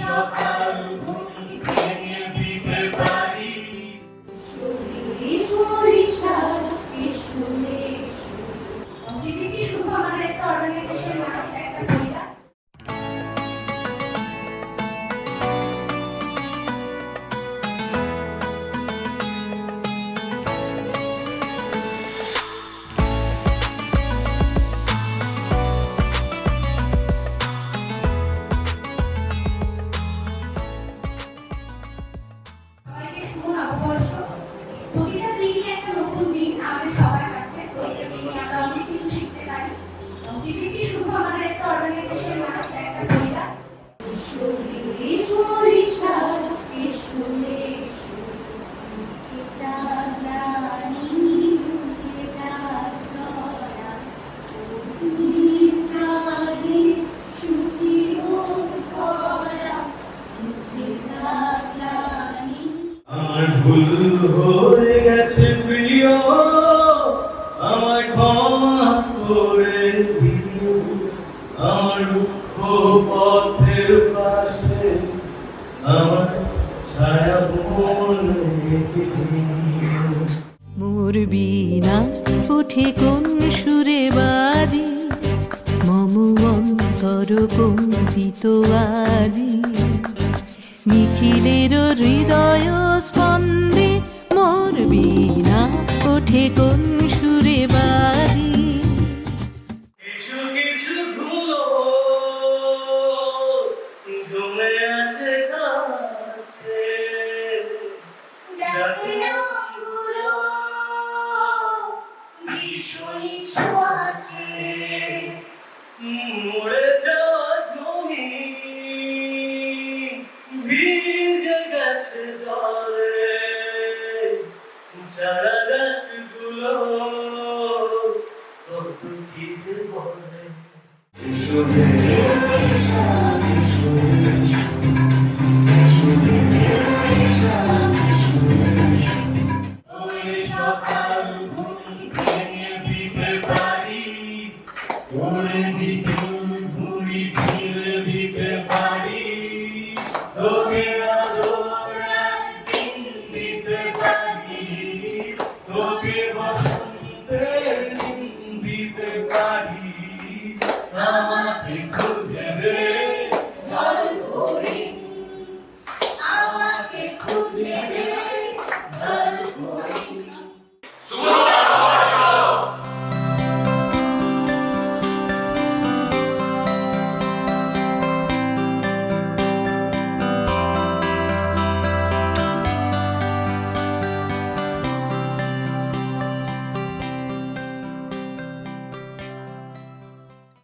সকাল ঘুম ভেঙে দিতে পারি। শরীর পরিষ্কার শুনে অজিবিটি শুধু আমাদের একটা অর্গানাইজেশন না, একটা পরিবার। প্রতিটা দিনই একটা নতুন দিন আমাদের সবার কাছে। প্রতিটা দিনই আমরা অনেক কিছু শিখতে পারি। টিভিসি শুধু আমাদের একটা অর্গানাইজেশন না, একটা পরিবার। শরীর পরিষ্কার শুনে মুছে যাক গ্লানি, মুছে যাক জরা, নিঃশ্রাগে সূচি রোগ ধরা, মুছে যাক গ্লানি। আমার ভুল হয়ে গেছে প্রিয়, আমায় ক্ষমা করে দিও। আমার দুঃখ পথের পাশে আমার ছায়া বনে দিও। মোর বীণা উঠে কোন সুরে বাজি, মম অন্তর কম্পিত আজি। নিখিলের হৃদয় স্পন্দে মোর বীণা ওঠে কোন সুরে বাজি। কিছু কিছু ধুলো জমে আছে কাছে, ডাকনামগুলো ভীষণই ছোঁয়াছে। মরে যাওয়া জমি ভিজে গেছে জলে, চারা গাছগুলো কত কি যে বলে।